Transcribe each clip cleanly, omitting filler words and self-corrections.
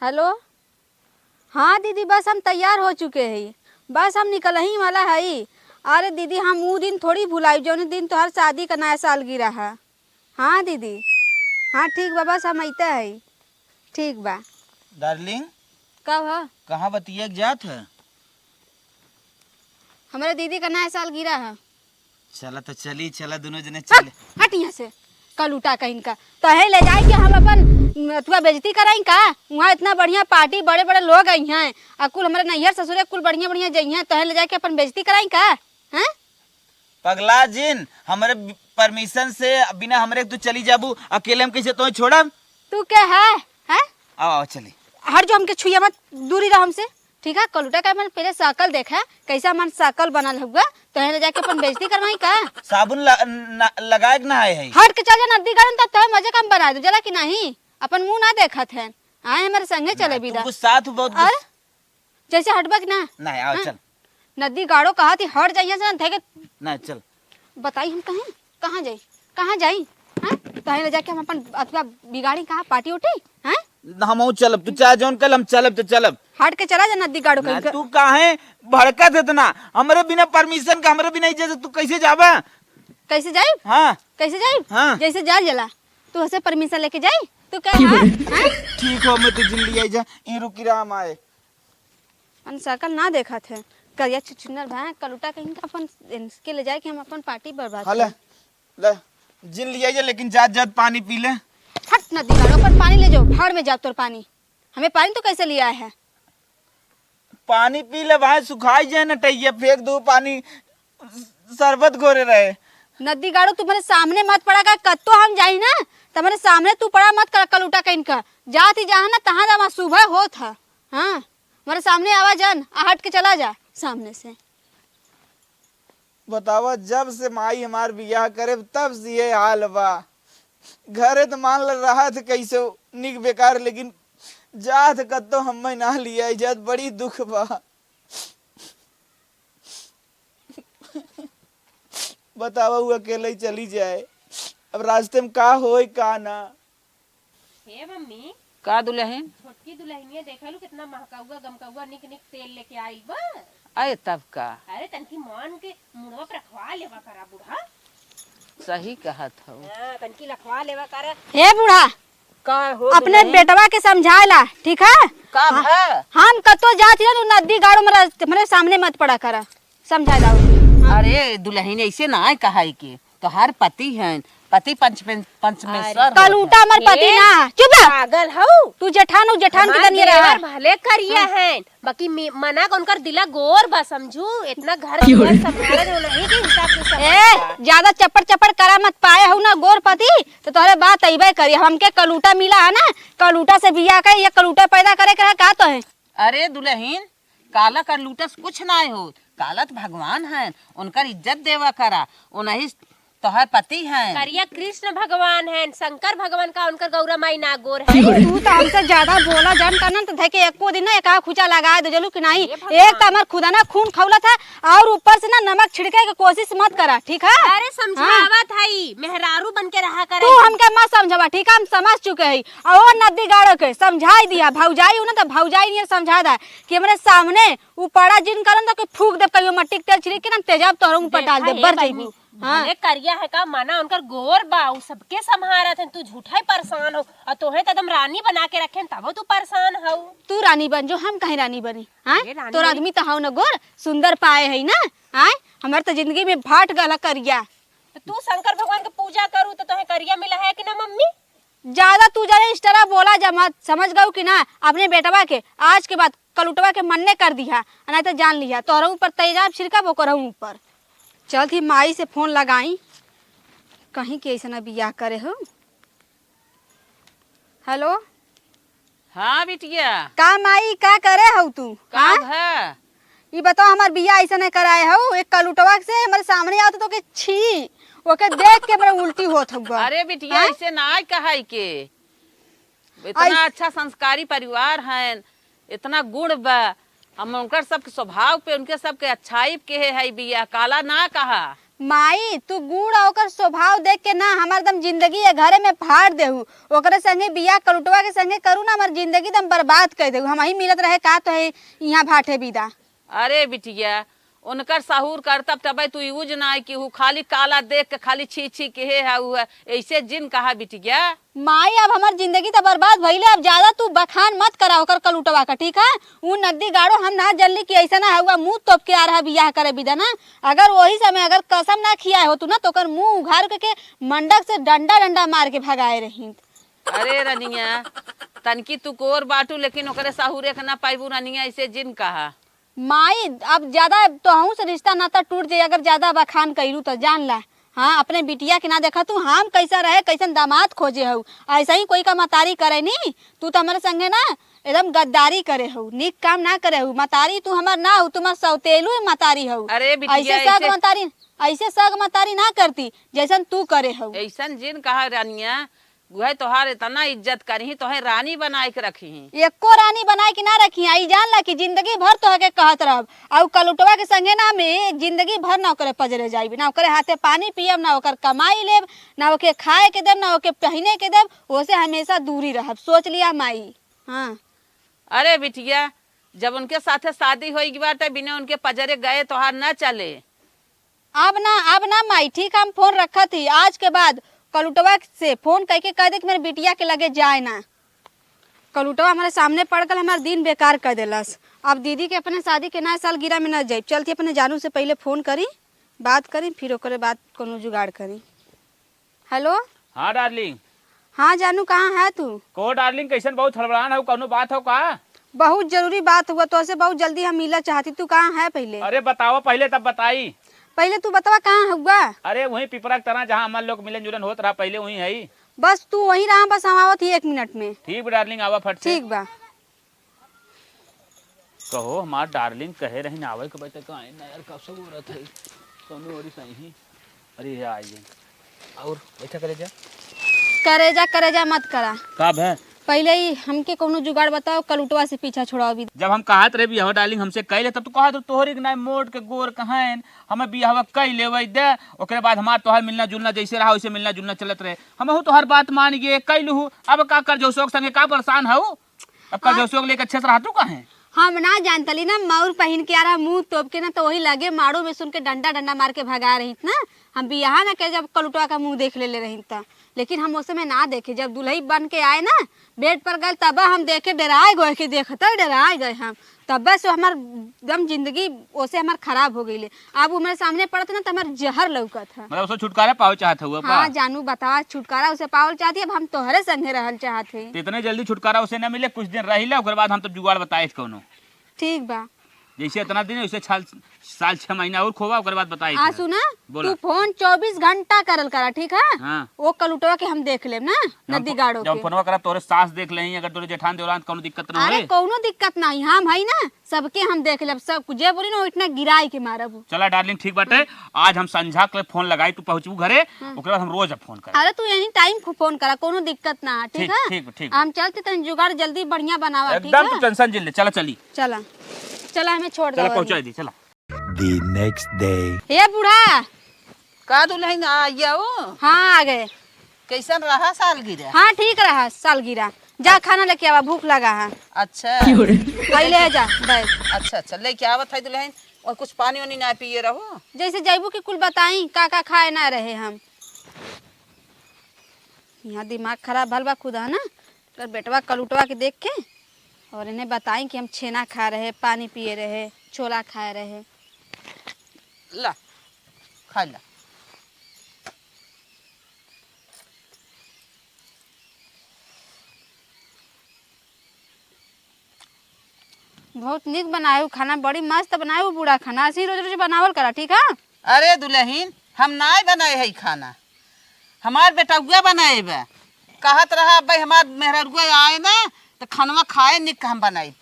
Hello. हाँ दीदी, बस हम तैयार हो चुके हैं, बस हम निकल ही वाला है। अरे दीदी, हम वो दिन थोड़ी भुलाई जो दिन तोहर शादी का नया साल गिरा है। हाँ दीदी, हाँ ठीक बा, बस हम अते है। ठीक बा डार्लिंग। कब है? कहाँ बतिया जात है? हमारे दीदी का नया साल गिरा है। चला तो चली, चला दोनों जने चले। हट यहाँ से, कल उठा कहीं का तो है ले जाए कि हम अपन तुआ बेइज्जती कराई का। वहाँ इतना बढ़िया पार्टी, बड़े बड़े लोग आई हैं, अकुल हमारे नैहर ससुर कुल बढ़िया बढ़िया जई हैं, तो है ले जाए के अपन बेइज्जती कराई का। हैं पगला जिन, हमारे परमिशन से बिना हमरे तू चली जाबू, अकेले हम कैसे तो छोड़ब? तू क्या है? आओ आओ चली। हर जो हमके छुइया मत, दूरी रह हमसे, ठीक है। कलुटा का मन पहले साकल देखा कैसा मन साकल बनल हुआ, तो है ले जाके अपन बेइज्जती करवाई का। साबुन लगाए ना है। हट के चल जा नदी गार्डन, तब तो मजे कम बना दो जरा कि नहीं। अपन मुंह ना देखत है, आए हमारे संगे चले बिदा। तुमको साथ बहुत अरे जैसे हटबक ना नहीं। आओ चल। नदी गाड़ो कहा थी हट जाइए से थे नहीं चल। बताई हम कहें कहाँ जाई, कहाँ जाई? हैं तो है ले जाके हम अपन अथवा बिगाड़ी कहाँ पार्टी उठी हैं। हम चलब, तू चाहे जौन कल हम चलब तो चलब। हट के चला जा नदी गाड़ो ना, कहीं। तू काहे भड़कत इतना? हमरे बिना परमिशन का, हमरे बिना इजाजत तू कैसे जाबा? कैसे जाई? हाँ कैसे जाई? हाँ। जैसे जा जला तू हसे परमिशन लेके जाई। तू क्या है? ठीक हो, मैं तुझे ले जा, ई रुकी राम आए। अन सकल ना देखा थे करिया चुचुनर भाई कलुटा कहीं का अपन इसके ले जाए कि हम अपन पार्टी बर्बाद ले ले जिन लिया जा, लेकिन जात जात पानी पी ले। हट नदी गाड़ो अपन पानी ले जाओ, भाड़ में जाओ तोर पानी। हमें पानी तो कैसे लिया है? पानी पी ले भाई, सुखाई जाए ना टैया, फेंक दो पानी, शरबत घोरे रहे। नदी गाड़ो तुम्हारे सामने मत पड़ा का, कत्तो हम जाई ना तुम्हारे सामने तू पड़ा मत कर। कलुटा कहीं का जाती जहाँ ना तहाँ जा, सुबह हो था। हाँ हमारे सामने आवाज आन, हट के चला जा सामने से। बतावा, जब से माई हमार बियाह करे तब से ये हाल बा। घरे तो मान ल रहा थे कैसे निक बेकार, लेकिन जात कत्तो हम ना लिया इजात, बड़ी दुख बा। बतावा वो अकेले ही चली जाए, अब रास्ते में का होए का ना। हे मम्मी, का दुल्हन? छोटकी दुल्हनिया देखा लू कितना महकाउआ गमकाउआ निक निक तेल लेके आई बा। अरे तब का अरे तनकी मान के मुड़वा पर रखवा लेवा करा बूढ़ा। सही कहत हो। हां तनकी रखवा लेवा करा। हे बूढ़ा, का हो अपने बेटवा के समझाला, ठीक है? का है? हम कतो जाती ना तो नदी गाड़ो मेरे सामने मत पड़ा करा, समझा दाओ। अरे दुल्हन ऐसे ना कहा के तोहार पति हैं, पति पंचमेश्वर कलूटा मर पति ना। चुप रह, पागल हऊ तू जेठान जेठान के दनिया रहा। भले करिया है, बाकी मना को उनकर दिला गोर बा, समझू इतना घर द्वार संभाले जो नहीं के हिसाब से सब। ए ज्यादा चप्पड़ चप्पड़ करा मत, पाए हो ना गोर पति तो तोहरे बात अइबे करी। हमके कलूटा मिला है ना, कलूटा से बियाह कर या कलूटा पैदा करे का का तो है। अरे दुल्हन, काला कर लूटस कुछ ना हो, कालत भगवान हैं, उनकर इज्जत देवा करा। उन्हीं तोहर पति हैं। करिया कृष्ण भगवान है, शंकर भगवान का उनकर गौरा माई नागोर है। तू तो हमसे ज्यादा बोला जान करना तो देखे एको दिन ना एक खुचा लगा दे जलू कि नहीं। एक तो हमार खुदा ना खून खौला था, और ऊपर से ना नमक छिड़के की कोशिश मत करा, ठीक है? अरे समझावा थाई, मेहरारू बन के रहा करे। तू हमके मत समझावा, ठीक है? हम समझ चुके हैं। और नदी गाड़ो के समझाई दिया, भौजाई ना तो भौजाई नहीं समझा दा कि हमारे सामने ऊपरा जिन करन तो फूक दे, कहियो मट्टी के तेल छिड़क के ना तेजाब तोहर ऊपर डाल दे, बर जाइबू। हाँ करिया है का माना उनकर गोर बा, उ सबके संभारत है। तू झूठा ही परेशान हो, और तोहे तो एकदम रानी बना के रखे, तब तू परेशान हो। तू रानी बन जो, हम कहीं रानी बनी? हाँ रानी तोर आदमी तो हाउ ना गोर सुंदर पाए है ना। हाँ हमारे तो जिंदगी में भाट गला करिया। तो तू शंकर भगवान की पूजा करू तो तोहे करिया मिला है कि ना मम्मी? ज्यादा तू जरा इस तरह बोला जा मत, समझ गऊ कि ना? अपने बेटवा के आज के बाद कलुटवा के मन्ने कर दिया, नहीं तो जान लिया तोहरा ऊपर तेजाब छिड़का वो करहूं ऊपर। चल थी माई से फोन लगाई, कहीं के ऐसा बियाह करे हो। हेलो। हाँ बिटिया, का माई का करे हो तू? का है? ये बताओ, हमार बियाह ऐसा नहीं कराए हो। एक कलुटवा से हमारे सामने आओ तो के छी ओके देख के मेरा उल्टी होत हुआ। अरे बिटिया ऐसे ना कहा के, इतना अच्छा संस्कारी परिवार है, इतना गुण बा, हम उनकर सबके स्वभाव पे, उनके सबके अच्छाई के है बिया, काला ना कहा। माई तू गुड़ और ओकर स्वभाव देख के ना हमार दम जिंदगी ये घरे में फाड़ देहू। ओकरे संगे बियाह कलुटवा के संगे करू ना हमार जिंदगी दम बर्बाद कर देहू। हम ही मिलत रहे का तो है यहाँ भाठे बिदा। अरे बिटिया उनकर सहूर करतब तबे तू यूज ना कि हु खाली काला देख के खाली छी छी के है ऐसे जिन कहा बिटिया। माई अब हमार जिंदगी तो बर्बाद भइले। अब ज्यादा तू बखान मत करा ओकर कलुटवा का, ठीक है? ऊ नदी गाड़ो हम ना जल्दी कि ऐसा ना हुआ मुंह तोप के आ रहा बियाह करे बिदा ना। अगर वही समय अगर कसम ना खियाए हो तू ना तो ओकर मुंह उघार के मंडक से डंडा डंडा मार के भगाए रही। अरे रनिया तनकी तू कोर बाटू लेकिन ओकरे सहूरे के ना पाइबू रनिया ऐसे जिन कहा। माई अब ज्यादा तोहू से रिश्ता नाता टूट जाए अगर ज्यादा बखान कइलू तो जान ला। हाँ अपने बिटिया के ना देखा तू हम कैसा रहे कैसन दामाद खोजे हऊ। ऐसा ही कोई का मतारी करे नी। तू तो हमारे संगे ना एकदम गद्दारी करे हऊ, निक काम ना करे हऊ। मतारी तू हमार ना हो, तुम्हार सौतेलू मतारी हऊ। अरे बिटिया ऐसे सग मतारी ना करती जैसन तू करे हऊ। ऐसन जिन कहा रानिया वह तोहार इतना इज्जत करही तोहे रानी बनाए के रखी। एको रानी बनाए के ना रखी। आई जान ला कि जिंदगी भर तो के कहत रहब और कलुटवा के संगे ना में जिंदगी भर ना ओकरे पजरे जाइबी, ना ओकरे हाथे पानी पियब, ना ओकर कमाई लेब, ना ओके खाए के देब, ना ओके पहने के देब। ओसे हमेशा दूरी रहब। सोच लिया माई। हाँ अरे बिटिया जब उनके साथे शादी होगी बाटे बिना उनके पजरे गए तोहार न चले। अब ना माई ठीक हम फोन रखा थी। आज के बाद कलुटवा से फोन करके कह दे कि मेरे बिटिया के लगे जाए ना। कलुटवा हमारे सामने पड़ कर हमारा दिन बेकार कर देलस। अब दीदी के अपने शादी के नया साल गिरा में न जाए। चलती अपने जानू से पहले फोन करी, बात करी, फिर ओकरे बाद कोनो जुगाड़ करी। हेलो हाँ डार्लिंग। हाँ जानू कहाँ है तू? को डार्लिंग कैसन बहुत हड़बड़ान हो, कौनो बात हो का? बहुत जरूरी बात हुआ तो से बहुत जल्दी हम मिला चाहती। तू कहाँ है पहले? अरे बताओ पहले तब बताई। पहले तू बतावा कहाँ हुआ? अरे वही पिपरा की तरह जहाँ हमार लोग मिलन जुलन होत रहा पहले वही है। बस तू वहीं रहा, बस हम आवत ही 1 मिनट में। ठीक बा डार्लिंग आवा फट से। ठीक बा। कहो हमार डार्लिंग कहे रही ना आवे के बता का ना यार कब सब हो रहा है कौनो और सही ही। अरे आइए और बैठा करे जा मत करा। कब है पहले ही हमके कोनो जुगाड़ बताओ, कलुटवा से पीछा छुड़ाओ भी। जब हम कहत रहे बियाह डार्लिंग हमसे कैले तब तो कहा तो तोहरी के ना मोड़ के गोर कहन हमें बियाह कई लेवे दे। ओकरे बाद हमार तोहर मिलना जुलना जैसे रहा वैसे मिलना जुलना चलत रहे। हम तो हर बात मान गए कैलू। अब का कर जो शौक संगे का परेशान हो। अब कर जो शौक लेके अच्छे से रहा तू कहे हम ना जानतली ना मऊर पहन के आ रहा मुंह तोप के ना तो वही लगे मारो में सुन के डंडा डंडा मार के भगा रही ना। हम बियाह ना के जब कलुटवा का मुंह देख ले रही था, लेकिन हम उस समय ना देखे। जब दुल्ही बन के आए ना बेड पर गए तब हम देखे डराए गए कि देखते डराए गए हम। तब से हमार दम जिंदगी ओसे हमार खराब हो गई। अब वो मेरे सामने पड़ते ना तो हमार जहर लौकत है। मतलब उसको छुटकारा पाओ चाहत हुआ। हाँ जानू बता छुटकारा उसे पावल चाहती। अब हम तोहरे संगे रहल चाहते। इतने जल्दी छुटकारा उसे न मिले, कुछ दिन रही ओकर बाद हम तो जुगाड़ बताए कौनो। ठीक बा। जैसे इतना दिन वैसे साल 6 महीना और खोवा ओकर बाद बताई। आ सुना तू फोन 24 घंटा करल करा, ठीक है? हाँ। वो कलुटवा के हम देख लेब ना नदी गाड़ो के। जब फोनवा करब तोरे सास देख लेही, अगर तोरे जेठान देवरान कोनो दिक्कत न अरे होई। कोनो दिक्कत नहीं, हम है ना सबके हम देख लेब। सब जे बोली ना इतना गिराई के मारब। चला डार्लिंग ठीक बाटे। आज हम संझा के फोन लगाई तू पहुंचू घरे ओकर बाद हम रोज फोन कर। अरे तू एनी टाइम फोन करा, कोनो दिक्कत ना है, ठीक है? ठीक। हम चलते तन जुगाड़ जल्दी बढ़िया बनावा, ठीक एकदम तू है? टेंशन जिल ले। चला चली चला हमें छोड़ दे। चला पहुंचा दी चला। The next day. हे बूढ़ा का दुल्हन आइयो हाँ आ गए। कैसन रहा सालगिरह? हाँ ठीक रहा सालगिरह। जा खाना लेके आवा, भूख लगा है। अच्छा पहले है जा बैठ। अच्छा लेके आवत है दुल्हन। और कुछ पानी वानी ना पिए रहो। जैसे जैबू की कुल बताई का खाए ना रहे हम। यहाँ दिमाग खराब भल बा खुद है ना। तो बेटवा कलुटवा के देख के और इन्हें बताई कि हम छेना खा रहे, पानी पिए रहे, छोला खाए रहे। ला खा ला। बहुत नीक बनाए खाना, बड़ी मस्त बनाए बूढ़ा खाना। ऐसे ही रोज रोज बनावल करा, ठीक है? अरे दुल्हन हम नाय बनाए है खाना, हमार बेटुआ बनाए बा। कहत रहा भाई हमार मेहरुआ आए ना तो खानवा खाए निक हम बनाई।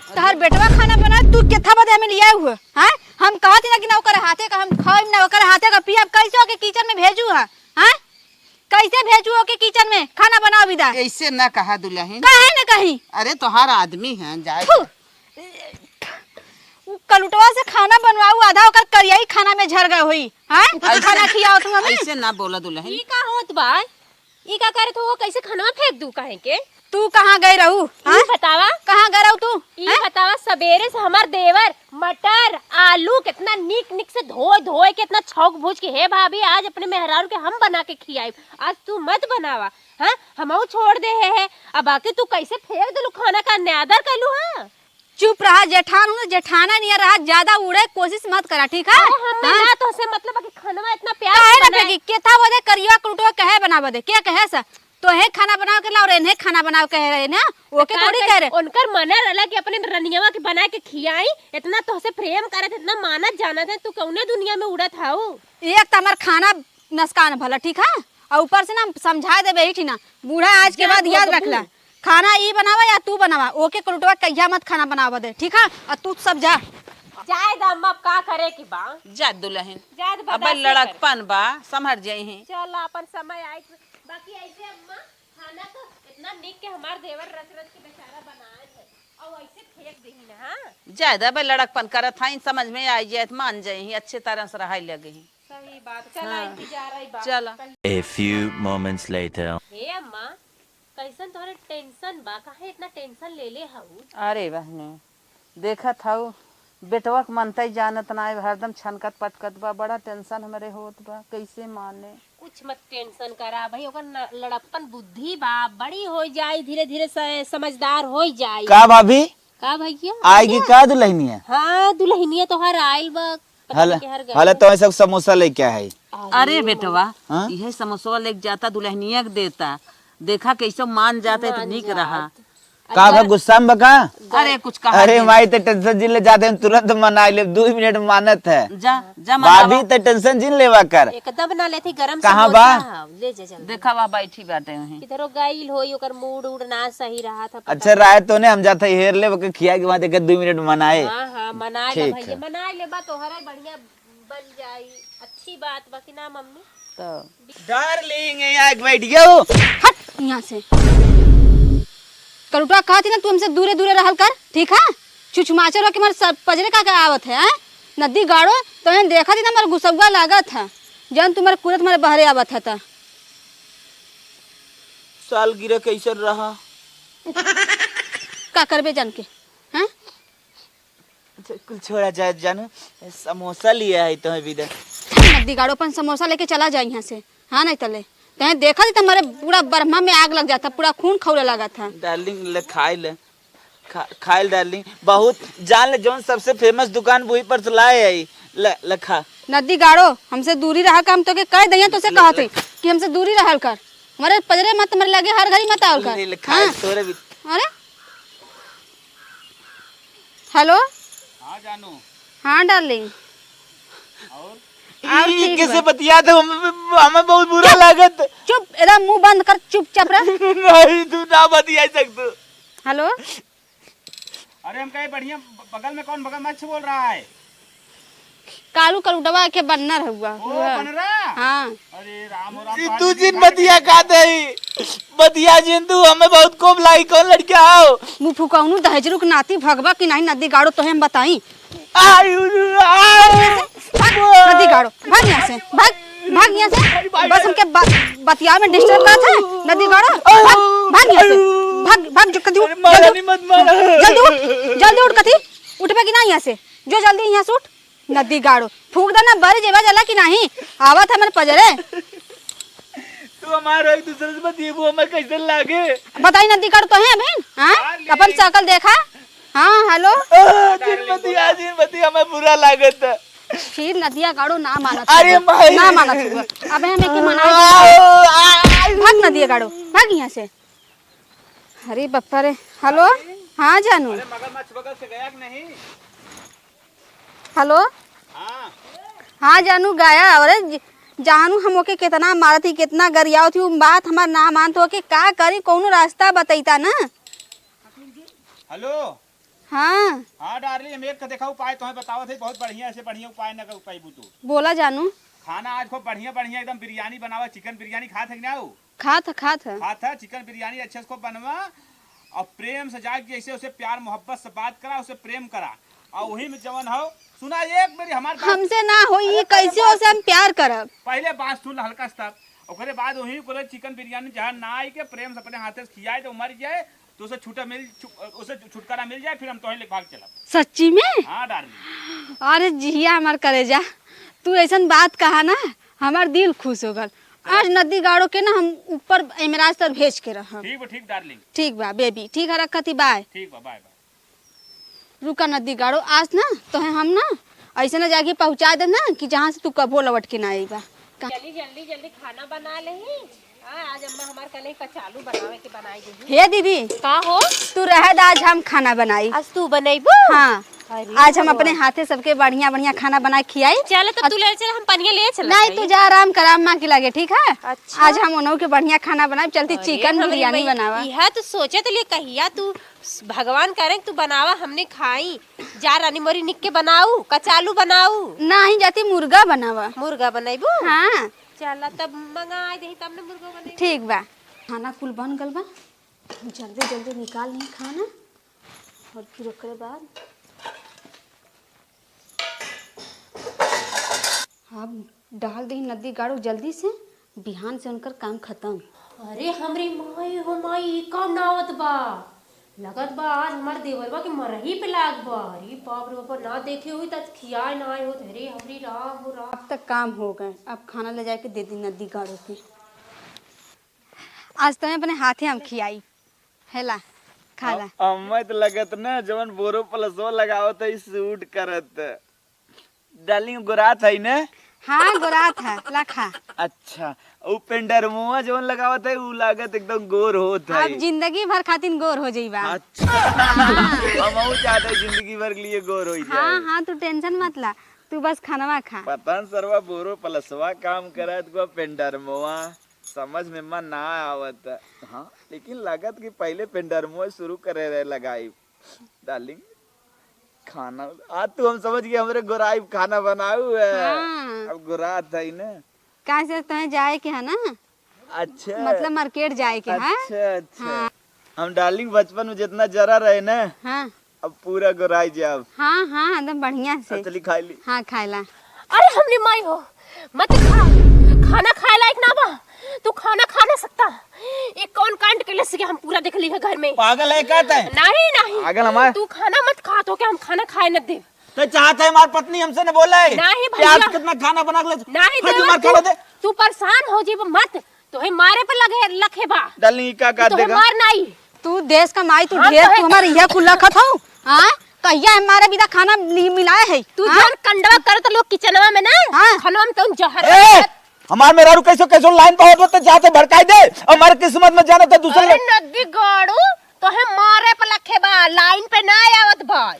तोहर बेटवा खाना बना तू केथा बदे में लिया हुआ हैं? हम कहती ना कि ना ओकर हाथे का हम खाइम ना ओकर हाथे का पियब। कैसे ओके किचन में भेजू है? हैं कैसे भेजू ओके किचन में खाना बनाओ विदा? ऐसे ना कहा दुल्हन। काहे ना कहीं? अरे तोहार आदमी है जाए। वो कलुटवा से खाना बनवाऊ आधा ओकर करियाई खाना में झर गए हुई हैं खाना खियाओ तुम हमें। ऐसे ना बोला दुल्हन। ई का होत बा? ई का करे तो वो कैसे खाना फेंक दू काहे के? तू कहाँ गई रहू? ई बतावा कहाँ गए रहू तू? ई बतावा सवेरे से हमार देवर मटर आलू कितना नीक नीक से धोए धोए के इतना छौक भूज के हे भाभी आज अपने मेहरारू के हम बना के खियाई, आज तू मत बनावा। हाँ हमहू छोड़ दे है अब बाकी तू कैसे फेंक दिलू खाना का न्यादर कलू? हाँ चुप रहा जेठान हूँ जेठाना नहीं रहा, ज्यादा उड़े कोशिश मत करा ठीक है? हमें ना तो से मतलब कि खाना इतना प्यार काहे से ना बनाए। फेंकी के था बदे करिया कलुटवा कहे बना बदे क्या कहे सा तो है खाना बनाओ के लाओ रे इन्हें खाना बनाओ कह रहे ना ओके थोड़ी कह रहे। उनकर मना रहला कि अपने रनियावा के बना के खियाई, इतना तो से प्रेम करत इतना मानत जानत है, तू कौने दुनिया में उड़त हाउ? एक तमर खाना नसकान भला ठीक है और ऊपर से ना समझा दे बेटी ना बूढ़ा आज के बाद याद रखला खाना ई बनावा या तू बनावा ओके कलुटवा कहिया मत खाना बनावा दे ठीक है? और तू सब जा जाए दम अब का करे की बा जा दुल्हन जात अब बर्दाश्त लड़कपन बा समझ जाई है। चल अपन समय आई बाकी ऐसे अम्मा खाना तो इतना निक के हमार देवर रच रच के बेचारा बनाए है और ऐसे फेंक देही ना। हां ज्यादा बे लड़कपन करत हई समझ में आई जाए मान जाई अच्छे तरह से रहाई लगे ही। सही बात चला इंतजार आई बा चला A few moments later. हे अम्मा कैसन तोहरे टेंशन बा काहे इतना टेंशन ले ले हऊ? अरे बहने देखत हऊ बेटवा के मनते जानत ना हरदम छनकत पटकत बा, बड़ा टेंशन हमरे होत बा कैसे माने। कुछ मत टेंशन करा भाई ओकर लड़प्पन बुद्धि बा बड़ी हो जाई धीरे धीरे समझदार हो जाई। का भाभी का भैया आएगी का दुल्हनिया? हाँ दुल्हनिया तोहर आइल बा हला तो सब समोसा लेके है। अरे बेटवा हाँ? यह समोसा लेके जाता दुल्हनिया के देता, देखा कैसे मान जाते तो निक रहा। का बा गुस्सा में बका? अरे कुछ कहा अरे माई तो टेंशन जिन ले जाते हैं तुरंत मना ले 2 मिनट मानत है। जा जा भाभी तो टेंशन जिन लेवा कर। एकदम ना लेती गरम कहाँ समोसा, बा? ले जा जल्दी। देखा वहाँ बैठी बाटे वहीं। किधरो गईल होई ओकर मूड उड ना सही रहा था। अच्छा राय तो ने हम जाते हेर ले बके खिया के वहां देखे 2 मिनट मनाए। हाँ हाँ मना ले ठीक भैया है। मना ले बा तोहरा बढ़िया बन जाई अच्छी बात बाकी ना मम्मी। तो डार्लिंग यहाँ बैठ गयो। हट यहाँ से कलुटवा कहती ना तू हमसे दूरे दूरे रहल कर ठीक है? चुचमाचर हो के मारे पजरे का आवत है नदी गाड़ो तो देखा थी ना हमारे गुस्सुआ लागत है जन तुम्हारे कुरत मारे बहरे आवत है था। साल गिरा कैसे रहा? का करबे जन के हैं? कुल छोड़ा जाए जानू समोसा लिया है तो विदा नदी गाड़ो अपन समोसा लेके चला जाए यहाँ से। हाँ नहीं तले तैं देखा थी तुम्हारे पूरा बर्मा में आग लग जाता पूरा खून खौले लगा था। डार्लिंग ले खाए डार्लिंग बहुत जान ले जोन सबसे फेमस दुकान वही पर से लाए आई ले खा। नदी गाड़ो हमसे दूरी रहा कर हम तो के कह दिए तो से कहते कि हमसे दूरी रहल कर हमारे पजरे मत मर लगे हर घड़ी मत आवल कर। ले खाए तोरे भी। अरे हेलो हाँ जानू हाँ डार्लिंग अब ई ठीक कैसे बा। बतिया तो हमें बहुत बुरा लागत। चुप एकदम मुंह बंद कर चुपचाप रह। नहीं तू ना बतिया सकतू। हेलो अरे हम कहे बढ़िया बगल में कौन बगल में बोल रहा है? कालू कलुटवा के बन्नर हुआ ओ बन रहा। हाँ अरे राम राम तू जिन बतिया का दई बतिया जिन तू हमें बहुत कोप लाई कौन लड़का आओ मुँह फुकाउनु दहेजरू के नाती भगवा कि नहीं नदी गाड़ो तो हम बताई। नदी गाड़ो भाग यहाँ से भाग यहाँ से बस हमके बतिया में डिस्टर्ब करा था। नदी गाड़ो भाग यहाँ से भाग जो कदी जल्दी उठ कथी उठबे कि नहीं यहाँ से जो जल्दी यहाँ से उठ। नदी गाड़ो फूक देना बड़ी जेबा जला कि नहीं आवत हमारे पजरे तू हमारा एक दूसरे से बतिया हमें कैसे लागे बताई नदी गाड़ो तो है बहन। हाँ अपन शकल देखा। हाँ हेलो जिन बतिया हमें बुरा लागत है। फिर नदिया गाड़ो ना मानत अरे माई। ना मानत हुआ अब हमें के मना भाग नदिया गाड़ो भाग यहाँ से। अरे बप्पा रे हेलो हाँ जानू मगरमच्छ बगल से गया कि नहीं? हेलो हाँ हाँ जानू गाया अरे जानू हम ओके कितना मारत थी कितना गरियाव थी बात हमार ना मानत हो के का करी कौनो रास्ता बताईता ना। हेलो हाँ हाँ डार्लिंग हम एक देखा उपाय तुम्हें बताओ थे बहुत बढ़िया ऐसे बढ़िया उपाय न कर पाई तू। बोला जानू खाना आज खूब बढ़िया बढ़िया एकदम बिरयानी बनावा चिकन बिरयानी खा थे ना खात था चिकन बिरयानी अच्छे से बनवा और प्रेम से जाके जैसे उसे प्यार मोहब्बत से बात करा उसे प्रेम करा और वही में जवन हो सुना एक मेरी हमार बात हमसे ना हो ये कैसे हो से हम प्यार करब। पहले बात सुन हल्का सा ओकरे बाद वही बोले चिकन बिरयानी जहाँ ना आई के प्रेम से अपने हाथे से खियाए तो मर जाए तो उसे छुटकारा मिल जाए फिर हम तो ले भाग चला। सच्ची में? हाँ डार्लिंग। अरे जिया हमार कलेजा, तू ऐसन बात कहा ना हमार दिल खुश हो गल। आज नदी गाड़ो के ना हम ऊपर एमराज तर भेज के रह। ठीक डार्लिंग। ठीक बा बेबी, ठीक है रखती, बाय। ठीक बा, बाय बाय। रुका नदी गाड़ो आज ना तो है हम ना ऐसे ना जाके पहुंचा दे ना कि जहाँ से तू कबो लौट के ना आई बा। जल्दी खाना बना ले। आज अम्मा हमार कल कचालू बनावे के बनाई दे। हे दीदी का हो तू रह दा, आज हम खाना बनाई। आज तू बनेबू? हाँ आज हम अपने हाथे सबके बढ़िया बढ़िया खाना बना खियाई। चल तो तू ले चल, हम पनिया ले चल। नहीं तू जा आराम कर, अम्मा के लगे, ठीक है? अच्छा। आज हम उन्हों के बढ़िया खाना बनाए, चलती चिकन बिरयानी बनावा। यह तो सोचे तो लिए कहिया तू भगवान करे तू बनावा, हमने खाई। जा रानी मोरी निक के बनाऊ, कचालू बनाऊ। नहीं जाती मुर्गा बनावा। मुर्गा बनाईबू? हाँ चल तब मंगाई दही, तब ने मुर्गा बनाई। ठीक बा। खाना कुल बन गल बा, जल्दी जल्दी निकाल ली खाना और फिर ओकरे बाद अब डाल दी नदी गाड़ो जल्दी से, बिहान से उनकर काम खत्म। अरे हमरे माई हो माई का नावत बा, लगत बा आज हमार देवरबा के मरही पे लाग बा। अरे बाप रे बाप, ना देखे हुई त खियाए ना आए हो। अरे हमरी राम हो राम। अब तक काम हो गए, अब खाना ले जाके दे दी नदी गाड़ो के। आज तो अपने हाथे हम खियाई हेला खाला। अम्मा तो लगत ना जवन बोरो प्लसो लगावत है सूट करत। डार्लिंग गोरात है ना? हाँ गोरा था लाखा। अच्छा उ पेंडर मुआ जवन लगावत है उ लागत एकदम गोर होत है। अब जिंदगी भर खातिर गोर हो जाइबा। अच्छा हम चाहते जिंदगी भर के लिए गोर हो जाए। हाँ हाँ तू टेंशन मत ला, तू बस खानवा खा। पता न सरवा बोरो प्लसवा काम करत को पेंडर मुआ समझ में मन ना आवत। हाँ लेकिन लागत कि पहले पेंडर मुआ शुरू करे रहे लगाई। डार्लिंग खाना आज तू हम समझ गए हमरे गोराई खाना बनाऊ है। हाँ। अब गोरात है ना? कहाँ से तुम्हें जाए के है ना? अच्छा मतलब मार्केट जाए के है। अच्छा हम डार्लिंग बचपन में जितना जरा रहे ना हाँ अब पूरा गोराई जाब। हाँ हाँ एकदम बढ़िया से। चली खा ली। हाँ खाएला। अरे हमने माई हो मत खा, खाना खाए लायक ना बा, तू खाना खा ना सकता। एक कौन कांड के लिए हम पूरा देख ली है घर में। पागल है कहता है? नहीं पागल हमारे तू खाना मत खा तो क्या हम खाना खाए न दे। तो चाहता है हमारी पत्नी हमसे न बोला है नहीं भैया। आज कितना खाना बना के ले नहीं दे तू परेशान हो जीव मत, तो है मारे पे लगे लखे बा। डार्लिंग क्या कर तो देगा? मार नहीं तू देश का माई, तू हाँ, ढेर तो है तू हमारे यह कुल्ला खत हो। हाँ कहिया हमारे बिना खाना मिलाए है। तू जान कंडवा कर तो लोग किचनवा में ना हाँ। खानवा में तो जहर ए हमार मेरा रू कैसे कैसे लाइन पे हो तो चाहते भड़काई दे। हमारे किस्मत में जाना था दूसरे। अरे नदी गाड़ू तो है मारे पे लखे बा, लाइन पे ना आवत भाई।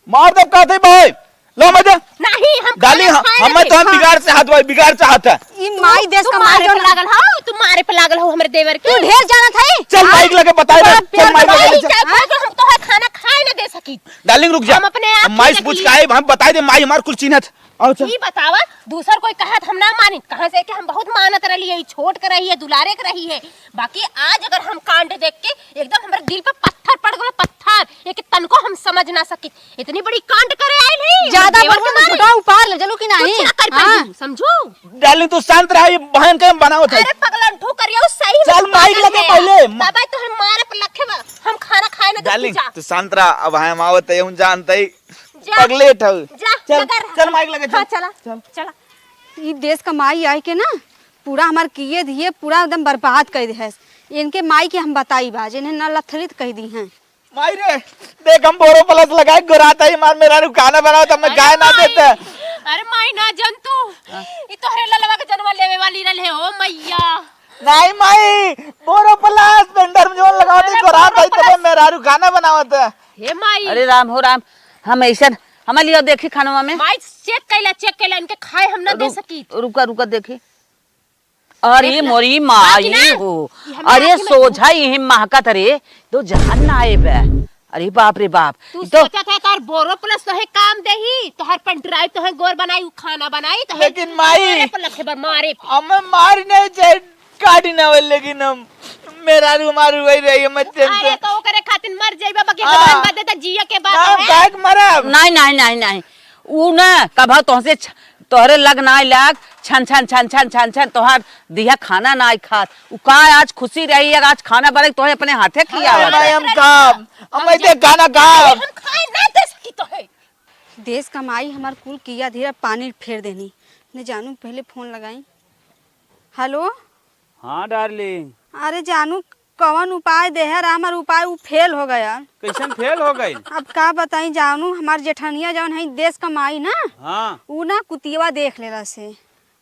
मार दे कहते भाई लो मजा नहीं हम डाली हमें तो हम बिगाड़ से हाथ भाई बिगाड़ से हाथ है। ये माई देश का माई मारे पे जो लागल हो, तू मारे पे लागल हो हमरे देवर के। तू ढेर जाना था। चल माइक लगे बताए दे। चल माइक लगे चल। हम तो है खाना खाए न दे सकी। डार्लिंग रुक जा, हम अपने आप हम माइस की पूछ नकली- के आए हम बताए दे माई हमार कुल चिन्हत। आओ चल। ई बतावा दूसर कोई कहत हम ना मानी, कहां से कि हम बहुत मानत रही है, छोट कर रही है, दुलारे कर रही है। बाकी आज अगर हम कांड देख के एकदम हमारे दिल पे पत्थर पड़ गलो, पत्थर एक तन को हम समझ ना सकी। इतनी बड़ी कांड करे आइल है ज्यादा बढ़ उपार ले चलो कि नहीं। कुछ ना कर पाई समझो। डार्लिंग तू शांत रह, ये बहन के बनाओ था। अरे पगलन ठो करियो सही में चल तू माइक पागल लगे है। पहले। बाबा तो हम मारे पे लखे बा, हम खाना खाए ना दे डार्लिंग जा तू शांत रह, अब हम आवत है हम जानते ही जा। पगले ठो। जा चल लगा रहा। चल माइक लगे हाँ, चल। चला चला। ये देश का माई आई के ना पूरा हमार किए दिए पूरा एकदम बर्बाद कर दे है। इनके माई के हम बताई बा जिन्हें न लथरित कह दी हैं। माई रे देख हम बोरो प्लस लगाए गुराता ही मार मेरा खाना बनाओ तो मैं गाय ना देते। अरे माई ना जंतु ई तो हरे ललवा के जन्म लेवे वाली रहे हो मैया। नहीं माई बोरो प्लस पेंडर में जो लगाओ दी गुराता ही तो मेरा खाना बनावत है। हे माई अरे राम हो राम, हम ऐसा हमारे लिए देखी खानवा में। माई चेक कैला इनके खाए हम ना दे सकी। रुका रुका देखी। अरे मोरी बाकी माई ना, हो, ये हमारे अरे आँखी में सोझा ही महकत रे तो जहान ना आए बे। अरे बाप रे बाप, तू तो सोचा था तार बोरो प्लस तो है काम देही, तो हर पेन ड्राइव तो है गोर बनाई खाना बनाई तो है। लेकिन माई मारे पे लखे बर मारे पे। हमें मार नहीं चाहिए काटी ना लेकिन हम मेरा रू मारू वही रही है मत अरे तो करे खातिर मर जाइबा के भगवान बात देता जिया के बात है काहे मरब नहीं नहीं नहीं नहीं ऊ ना कभा तोहसे तोहरे लग ना लग छन छन छन छन छन छन तोहर दिया खाना ना खात ऊ का आज खुशी रही है आज खाना बने तोहे अपने हाथे खिया भाई हम काम हम ऐसे खाना काम हम खाए ना दे सकी तो है देश कमाई हमार कुल किया धीरे पानी फेर देनी ने जानू पहले फोन लगाई। हेलो हाँ डार्लिंग, अरे जानू कौन उपाय दे है हमार उपाय उ फेल हो गया। कैसन फेल हो गई? अब का बताई जानू हमार जेठनिया जौन है देश कमाई ना हाँ उ ना कुतिया देख लेला से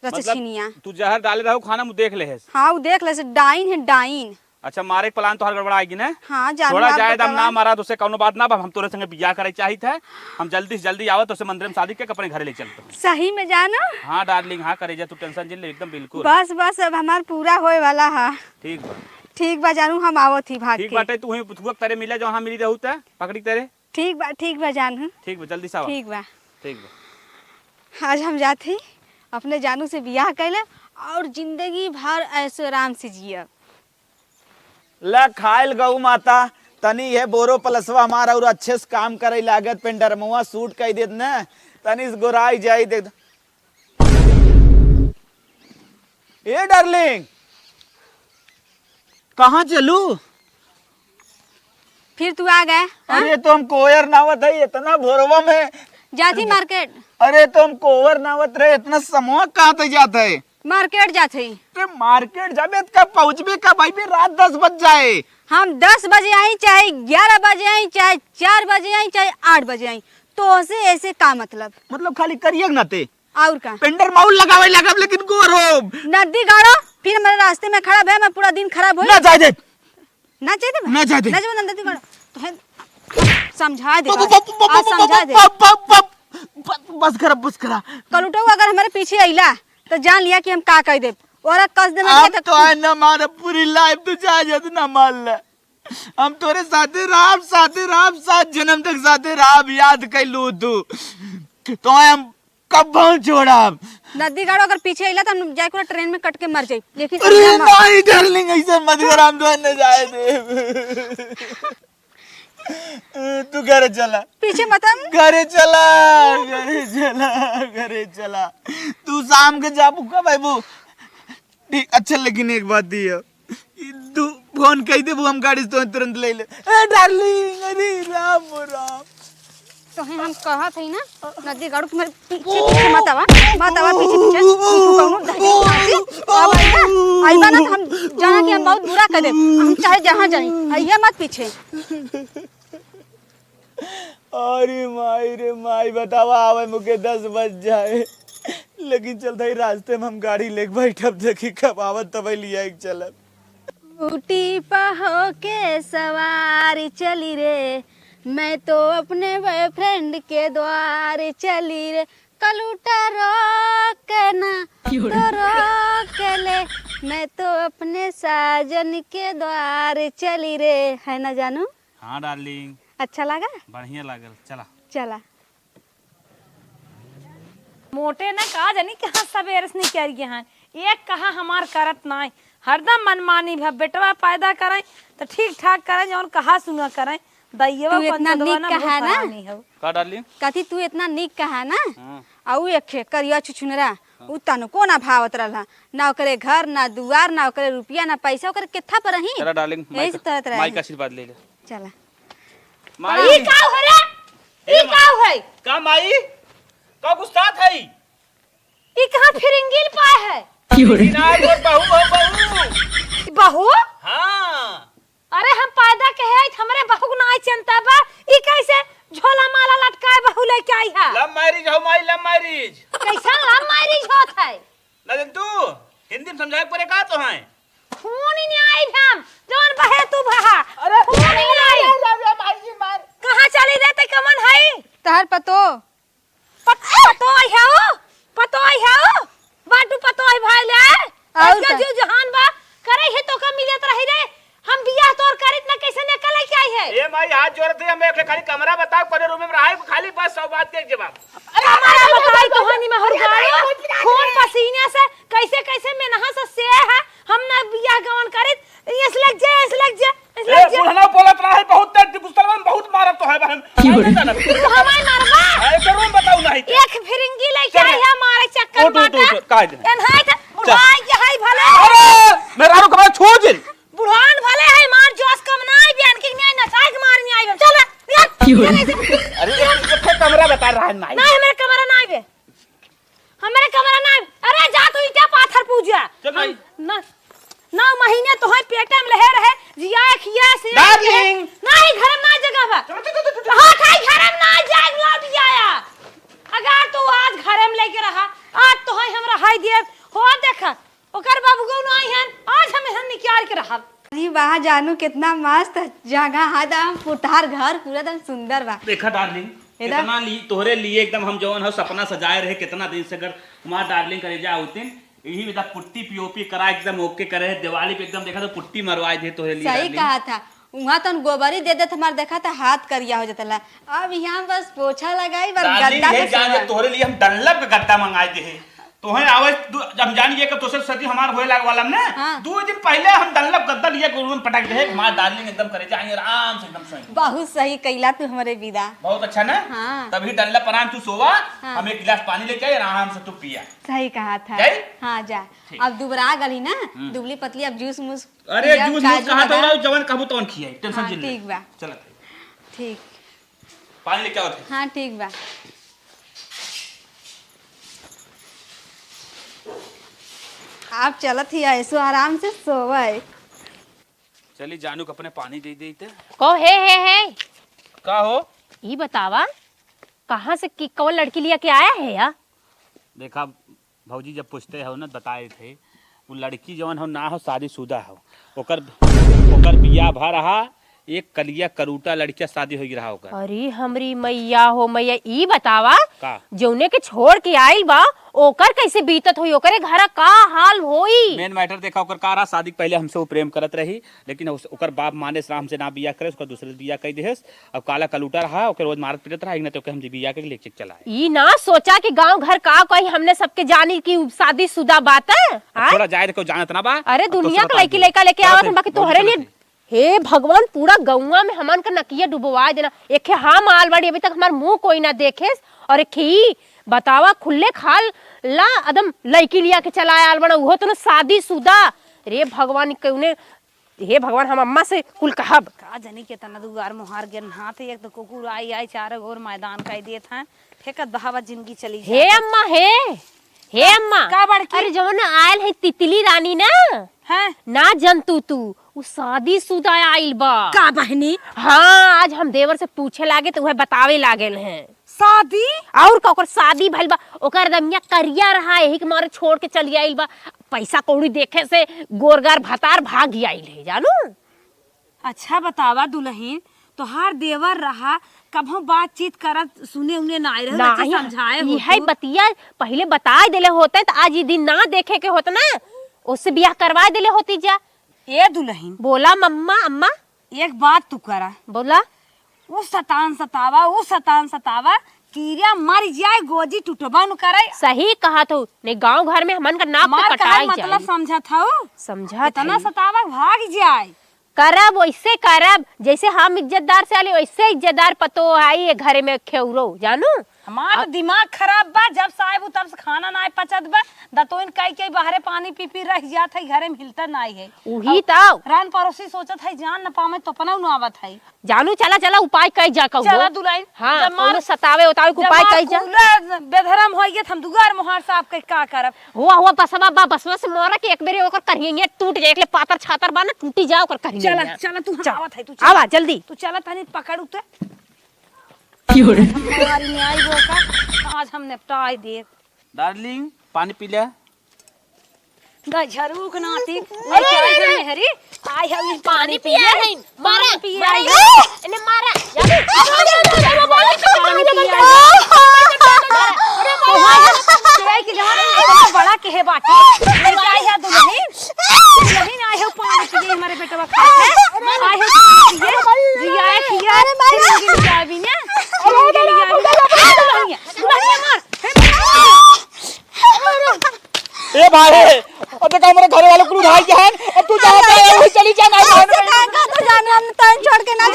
रचछिनिया। तू जहर डाले रहू खाना मुँह देख ले है। हाँ उ देख ले से डाइन है डाइन। अच्छा मारे के प्लान तो हर गड़बड़ा आएगी ना। हाँ जानू थोड़ा आप जायद हम बतावा। ना मारा तो उसे कौनो बात ना हम तोरे संगे बियाह करे चाहिए थे। हम जल्दी से जल्दी आवत तो मंदिर में शादी के अपने घरे ले चलते। सही में जानू। हाँ डार्लिंग हाँ करे जा तू टेंशन जिल एकदम बिल्कुल। बस बस अब हमार पूरा होए वाला है। ठीक बा ठीक बा जानू हम आवत ही भाग ठीक के। बाटे तू ही पुथुआ तेरे मिले जो हाँ मिली रहू ते पकड़ी तेरे। ठीक बा जानू। ठीक बा जल्दी से आवा। ठीक बा ठीक बा आज हम जाते अपने जानू से बियाह कैले और जिंदगी भर ऐसो आराम से जियब। ला खाइल गऊ माता तनी है बोरो प्लसवा हमारा और अच्छे से काम करे लागत पेंडरमुआ सूट कई देत ना तनी से गोराई जाई दे। ए डार्लिंग कहाँ चलू? फिर तू आ गए। अरे तुम कोयर नावत है इतना भोरवा में। जाती मार्केट। अरे तुम कोवर नावत रहे इतना समूह कहाँ तक जाता है? मार्केट जाते ते मार्केट जाबे कब पहुँचबे कब भाई भी रात 10 बज जाए। हम 10 बजे आई चाहे 11 बजे आई चाहे 4 बजे आई चाहे 8 बजे आई तो से ऐसे का मतलब खाली करिए ना ते और का पेंडर माउल लगावे लगब लेकिन गोर हो नदी गाड़ो फिर मेरे रास्ते में खड़ा है मैं पूरा दिन खराब हो ना जाए दे ना चाहिए ना जाए दे ना चाहिए नदी गाड़ो तो है समझा दे आज समझा दे। बस करा कलुटो अगर हमारे पीछे आइला तो जान लिया कि हम का कह दे और कस दे अब तो है ना मारा पूरी लाइफ तो चाहे ना मान ले हम तोरे साथे राम साथ जन्म तक साथे राम याद कर लू तू तो हम कब पहुंच छोड़ा नदी गाड़ो अगर पीछे आइला तो हम जाए पूरा ट्रेन में कट के मर जाए लेकिन अरे नहीं डार्लिंग ऐसे मत कर हम तो न जाए दे तू घरे चला पीछे मत घरे चला तू शाम के जा बुका भाई वो ठीक अच्छा लेकिन एक बात दी है तू फोन कही दे वो हम गाड़ी से तुरंत ले ले डार्लिंग अरे राम राम तो हम कहा थे ना नदी गाड़ो तुम्हारे पीछे मत आवा पीछे तू कौनो अब आइबा ना तो हम जाना कि हम बहुत बुरा कर दे हम चाहे जहां जाए आइए मत पीछे। अरे माई रे माई बतावा आवे मुके 10 बज जाए लेकिन चलता ही रास्ते में हम गाड़ी लेके बैठब देखी कब आवत तब लिया एक चलब बूटी पहो के सवारी चली रे मैं तो अपने बॉयफ्रेंड के द्वार चली रे कलूटा रोक ना तो रोक ले मैं तो अपने साजन के द्वार चली रे है ना जानू। हाँ डार्लिंग अच्छा लगा बढ़िया लागल चला चला मोटे ना कहा जानी कहाँ सवेरे से नहीं करिए हैं एक कहा हमार करत ना हरदम मनमानी भा बेटवा पैदा करें तो ठीक ठाक करें जौन कहा सुना करें दैयवा तू इतना नीक कहा ना का डार्लिंग कथी तू इतना नीक कहा ना हाँ। आउ एक करिया छुछुनरा उ तनु को ना भावत रहला ना ओकरे घर ना दुआर ना ओकरे रुपया ना पैसा ओकरे केथा पर रही चला डार्लिंग यही से तरत रहे माई का आशीर्वाद ले ले चला माई ई का हो रे ई का है का माई का गुस्सा है ई कहां फिरिंगिल पाए है किनार और बहू बहू हाँ अरे हम पैदा के है हमरे बहू ना चिंता बा ई कैसे झोला माला लटकाए बहू लेके आई है लव मैरिज हो माई लव मैरिज कैसा लव मैरिज होत है नदन तू हिंदी में समझाए पड़े का तो है खून ही नहीं आई हम जौन बहे तू बहा अरे खून ही नहीं आई कहां चली रे ते कमन है तहर पतो पतो आई है पतो आई है बाटू पतो आई भाई ले और आज जो जहान बा करे है तो का मिलत रही रे हम बियाह तोर करित ना कैसे निकल के आई है ए माई हाथ जोड़ दे हमें खाली कमरा बताओ कोने रूम में रहा खाली बस सब बात के जवाब अरे हमारा बताई कहानी में हर गाड़ी खून पसीने से कैसे कैसे में नहा से है हम ना बियाह गवन करित इस लग जा ए बुढ़ना बोलत रहा है बहुत तेज मुसलमान बहुत नहीं जाना तू हमार मरवा अरे करो बताऊ नहीं एक फिरंगी लेके आया मारे चक्कर उठ, बाटा काहे दे? एनहाय था बुढ़ाई के हाय भले अरे मेरा रो कब छो जिल बुढ़ान भले है मार जोश कम ना आई बयान की नहीं नचाए के मारनी आई चल अरे ये कमरा बता रहा है नहीं नहीं हमारे कमरा ना आवे हमारे कमरा ना आवे अरे जा तू इटा पाथर पूजा चल भाई। ना 9 महीने तो है पेटे में लहे रहे जिया खिया से डार्लिंग। नहीं घर में ना जगह बा हां खाई घर में ना जाग लौट जाया अगर तू आज घर में लेके रहा आज तो है हमरा हाय दिए हो देखा ओकर बाबू गौ नहीं है आज हम निकाल के रहा अरे वाह जानू कितना मस्त जगह है दम पुठार घर पूरा दम सुंदर बा। देखा डार्लिंग इधर? कितना तोहरे लिए एकदम हम जवन हो सपना सजाए रहे कितना दिन से अगर हमार डार्लिंग करे जा होतिन यही में पुट्टी पीओपी करा एकदम ओके करे दिवाली पे एकदम देखा तो पुट्टी मरवाए दे तोहरे लिए सही डार्लिंग। कहा था वहाँ तो गोबरी दे देते हमारे देखा था हाथ करिया हो जाता ला। अब यहाँ बस पोछा लगाई बस डार्लिंग गद्दा ये पे जान सोया। तोहरे लिए हम डनलप का गद्दा मंगाए दे तोहे आवे जब जानिए कि तोसे सदी हमार होए लाग वाला ने हाँ। 2 दिन पहले हम डनलप गद्दा लिए गुरुन पटक दे हमार डार्लिंग एकदम करे जाएंगे आराम से एकदम सोएंगे बहुत सही कैला तू हमारे विदा। बहुत अच्छा ना हाँ। तभी डनलप आराम तू सोवा हाँ। हम एक गिलास पानी लेके आए आराम से तू पिया सही कहा था। जाई? हाँ जा अब दुबरा गली ना दुबली पतली अब जूस मूस अरे पिया, जूस काजू कहां तो बादाम। रहा जवन कहबो तवन खियाई टेंशन हाँ, जिल ठीक बा। चल ठीक पानी लेके आओ थे हाँ ठीक बा। आप चलत ही ऐसो आराम से सोवे। चली जानू को अपने पानी दे देते को हे का हो ये बतावा कहाँ से कौन लड़की लिया के आया है या देखा भौजी जब पूछते हो ना बताए थे वो लड़की जवन हो ना हो शादीशुदा हो ओकर बियाह भा रहा एक कलिया करूटा लड़किया शादी हो रहा होकर अरे हमरी मैया हो मैया ई बतावा का जौने के छोड़ के आइल बा ओकर कैसे बीतत होई ओकरे घर का हाल होई मेन मैटर देखा ओकर का रहा शादी के पहले हमसे वो प्रेम करत रही लेकिन ओकर बाप माने राम से ना बियाह करे उसका दूसरे बियाह कह देस अब काला कलूटा रहा ओकर रोज मारत पीटत रहा तो हम बियाह के लेके चला ई ना सोचा कि गांव घर का कोई हमने सबके जानी की शादीशुदा बात है थोड़ा जाए देखो जानत ना बा अरे दुनिया का लड़की लड़का लेके आवत है बाकी तोहरे लिए हे भगवान पूरा गौवा में हमन का नकिया डुबवा देना एक हम आलवाड़ी अभी तक हमार मुंह कोई ना देखे और एक ही बतावा खुले खाल ला एकदम लड़की लिया के चलाया आलवाड़ा वो तो ना शादीशुदा रे भगवान कौने हे भगवान हम अम्मा से कुल कहब का जानी के तना दुगार मुहार गिर हाथ एक तो कुकुर आई चार घोर मैदान का दिए था फेकत बहावा जिंदगी चली हे अम्मा हे अम्मा का बड़की? अरे जो ना आयल है तितली रानी ना है ना जंतु तू वो शादीशुदा आइल बा का बहनी हाँ आज हम देवर से पूछे लागे तो वह बतावे लागल हैं शादी और का ओकर शादी भइल बा ओकर दमिया करिया रहा यही के मारे छोड़ के चली आइल बा पैसा कौड़ी देखे से गोरगार भतार भाग आइल है जानू अच्छा बतावा दुल्हन तोहार देवर रहा कभो बातचीत करत सुने उन्हें ना आए रहे अच्छे समझाए हो है बतिया पहले बता देले होते तो आज ये दिन ना देखे के होता ना उससे ब्याह करवा देले होती जा ए दुल्हन बोला मम्मा अम्मा एक बात तू करा बोला वो शतान सतावा कीड़ा मर जाए गोजी टूटबा न करे सही कहा तो नहीं गांव घर में हमन का नाक मार पे का कटाई मतलब जाए समझा था समझा इतना सतावा भाग जाए करब वैसे करब जैसे हम इज्जतदार से आले वैसे इज्जतदार पतो आई है घर में खेउरो जानू हमारा दिमाग खराब बा जब साहेब तब से खाना ना पचत बा दतोइन कई बाहरे पानी पी रह जात है घरे में हिलता ना है उही ताव रान पड़ोसी सोचत है जान न पावे तो अपना न आवत है जानू चला उपाय कई जा कहू चला दुलाइन हाँ जब मार- कौनो सतावे उतावे के उपाय कई जा बेधरम होइए हम दुगार मोहार साहब के का करब हुआ बसवा से मोरा के एक बेरे ओकर करिए टूट जाए एकले पातर छातर बा ना टूटी जा ओकर करिए चला तू आवत है तू आवा जल्दी तू चला तनी पकड़ उते हमारी न्याय वो का आज हम निपटाई दे डार्लिंग पानी पी लिया झरूक नाती लेके आई है मेहरी आई है ये पानी पिया है मारा पिया है इने मारा की जवान बड़ा के है बाटी लेके आई है दुल्हन आई है पानी पिए हमारे बेटवा खा के आई है पानी पिए जिया है खिया फिर जाए भी ना ए भाई अब देखा हमारे घर वालों को उठाई के हैं अब तू जा चली जा ना तो जाने हम तन छोड़ के ना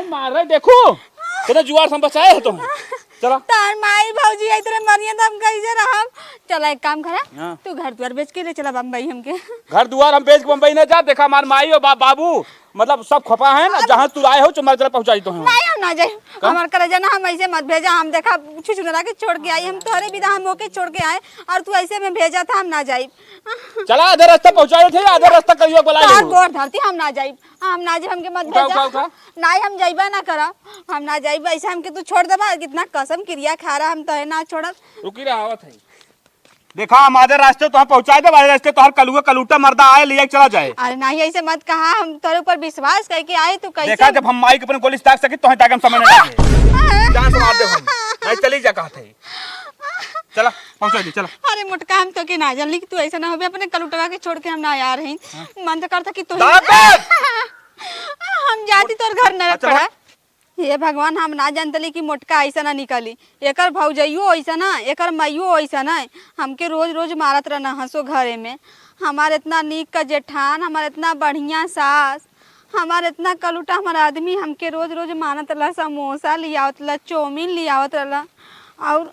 काहे मार रहे देखो तेरे जुआर से हम बचाए है तुम चला तार माई भौजी आई तेरे मरिया तो हम कैसे रहब। चला एक काम करा हाँ। तू घर द्वार बेच के ले चला बम्बई हमके। घर दुआर हम बेच के बम्बई न जा देखा हमार माई और बाबू मतलब सब खपा है ना जहाँ तू आए हो तुम्हारे तरफ पहुँचाई तो नहीं हम ना जाए हमार करे जाना हम ऐसे मत भेजा। हम देखा छुछुनरा के छोड़ के आई हम तोहरे विदा हम होके छोड़ के आए और तू ऐसे में भेजा था हम ना जाई। चला आधे रास्ता पहुँचाए थे आधे रास्ता करियो बोला तार गोड़ धरती हम ना जाई हमके मत उठा, भेजा। उठा। नहीं हम जाइबा ना करा हम ना जाइबा ऐसे हमके तू छोड़ देबा कितना कसम क्रिया खा रहा हम तो है ना छोड़ब। रुकी रहा आवत है देखा हम आधे रास्ते तो पहुँचाए थे आधे रास्ते तो हर कलूटा मर्दा आए ले चला जाए। अरे नहीं ऐसे मत कहा हम तेरे ऊपर विश्वास करके आए तू कैसे देखा जब हम माई के अपने गोली ताक सकी तो ताकि हम समझ नहीं जान से मार दे हम नहीं चली जा कहा थे चला पहुँचा दी चला। अरे मुटका हम तो के ना जल्दी तू ऐसा ना हो अपने कलुटवा के छोड़ के हम ना आ रही मन तो करता कि तू हम जाती तोर घर न पड़ा। हे भगवान हम ना जानतली कि मोटका ऐसा ना निकली एकर भौजइयो ऐसा ना एकर माइयो ऐसा ना हमके रोज रोज मारत रहना हंसो घरे में। हमारे इतना नीक का जेठान हमारे इतना बढ़िया सास हमारे इतना कलुटा हमारा आदमी हमके रोज रोज मानत रहा समोसा लियावत रहा चौमिन लियावत रहा और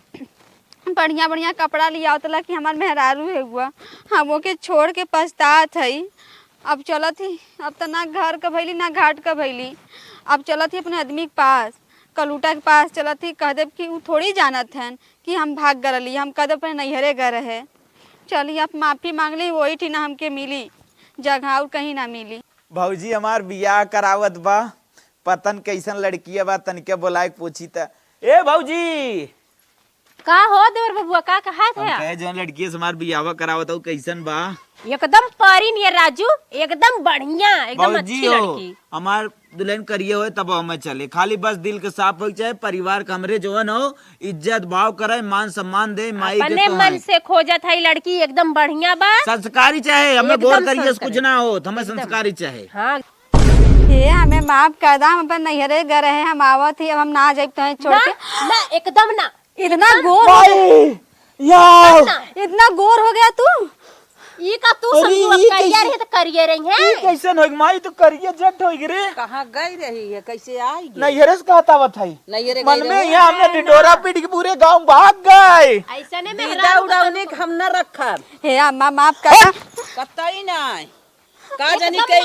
बढ़िया बढ़िया कपड़ा लियावत रहा कि हमार मेहरारू है हुआ हम ओके छोड़ के पछतात है। अब चलत ही अब तो ना घर का भैली ना घाट का भैली अब चलत ही अपने आदमी के पास कलूटा के पास चलत ही कह देब कि वो थोड़ी जानत हैं कि हम भाग गरली हम कह देब नैहरे घर है। चलिए आप माफ़ी मांग ली वही थी ना हमके मिली जगह और कहीं ना मिली। भौजी हमार बियाह करावत बा पतन कैसन लड़की बा तनिके बोलाए पूछी त ए भौजी का हो देवर बबुआ का कहा हम था कहे जौन लड़की से हमार बियाह करावत हो कैसन बा। एकदम पारी नहीं राजू एकदम बढ़िया एकदम भौजी अच्छी हो लड़की। हमार दुल्हन करिए हो तब हमें चले खाली बस दिल के साफ हो चाहे परिवार का हमरे जोन हो इज्जत भाव करे मान सम्मान दे माई के अपने तो मन है। से खोजत है लड़की एकदम बढ़िया बा। संस्कारी चाहे हमें एकदम गौर करिए संस्कारी। कुछ ना हो तो हमें संस्कारी चाहे। हाँ ये हमें माफ कर दा हम अपन नैहरे घर है हम आवत ही अब हम ना जाए तो छोड़ ना के। ना एकदम ना इतना गोर हो ना। इतना गोर हो गया तू ई का तू समझो करियर है तो करियर रही है कैसन होगी माई तो करिए जट होगी रे कहाँ गई रही है कैसे आएगी नैहरे से कहता बता है नैहरे मन में यहाँ हमने डिडोरा पीट के पूरे गांव भाग गए। ऐसा ने दीदा उड़ावने के हम न रखब हे अम्मा माफ कर दा। कतई नहीं का जानी के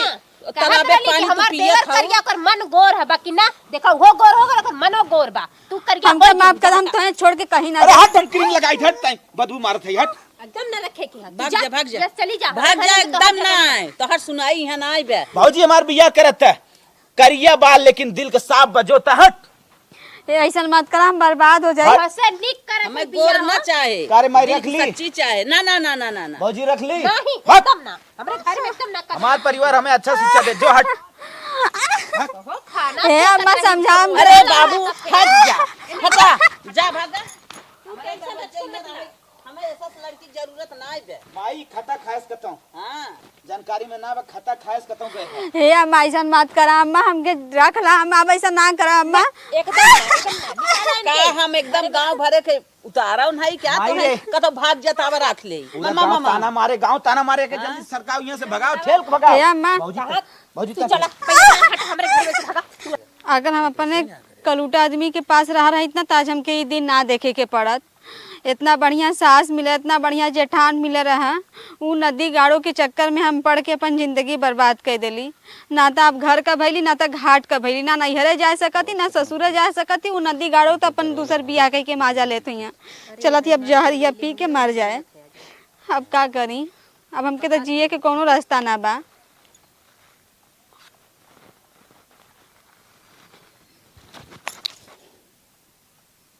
तालाबे पानी तो हमार पिए देवर करिया कर मन गोर है बाकी ना देखो वो गोर होगा और मनो गोर बा तू करिया हमको माफ कर दा, हम तो छोड़ के कहीं ना अरे जाए। हट हम क्रीम लगाई हट तई बदबू मारत है हट एकदम ना रखे की भाग जा भाग जा चली जा भाग जा एकदम नहीं तोहर सुनाई है ना बे भौजी हमार बियाह करत है करिया बाल लेकिन दिल के साफ बजोता हट। हे ऐसा मत कर हम बर्बाद हो जाए। बसे निक करे हमें गोर न चाहे कारे माई दिल रख की ली सच्ची चाहे ना ना ना ना ना ना भौजी रख ली नहीं हट एकदम ना हमरे घर में एकदम ना कर हमार परिवार हमें अच्छा शिक्षा दे जो हट। खाना हे अम्मा समझा हम अरे बाबू हट जा हटा जा भागा तू टेंशन मत ले हमें ऐसा लड़की जरूरत ना बे माई खाता खायस कतौ हां जानकारी में ना बा खाता खायस कतौ गए हे अम्मा ऐसा मत करा अम्मा हमके रख ला हम अब ऐसा ना करा अम्मा। का हम एकदम गांव भरे के उतारा नहीं क्या तो है कतो भाग जाता अब रख ले मामा मामा ताना मारे गांव ताना मारे के जल्दी सरकार यहाँ से भगाओ ठेल के भगाओ। हे अम्मा भौजी तू चला पहले हमरे घर में से भागा अगर हम अपने कलूटा आदमी के पास रह रहा इतना ताज हमके ये दिन ना देखे के पड़त। इतना बढ़िया सास मिले इतना बढ़िया जेठान मिले रहा वो नदी गाड़ो के चक्कर में हम पड़ के अपन जिंदगी बर्बाद कर देली। ना तो आप घर का भैली ना तो घाट का भैली ना नैहरे जा सकती ना ससुरे जा सकती वो नदी गाड़ो तो अपन दूसर बिया कह के माजा लेते हैं चलत अब जहर या पी के मर जाए। अब का करी अब हमके तो जिए के कोनो रास्ता ना बा।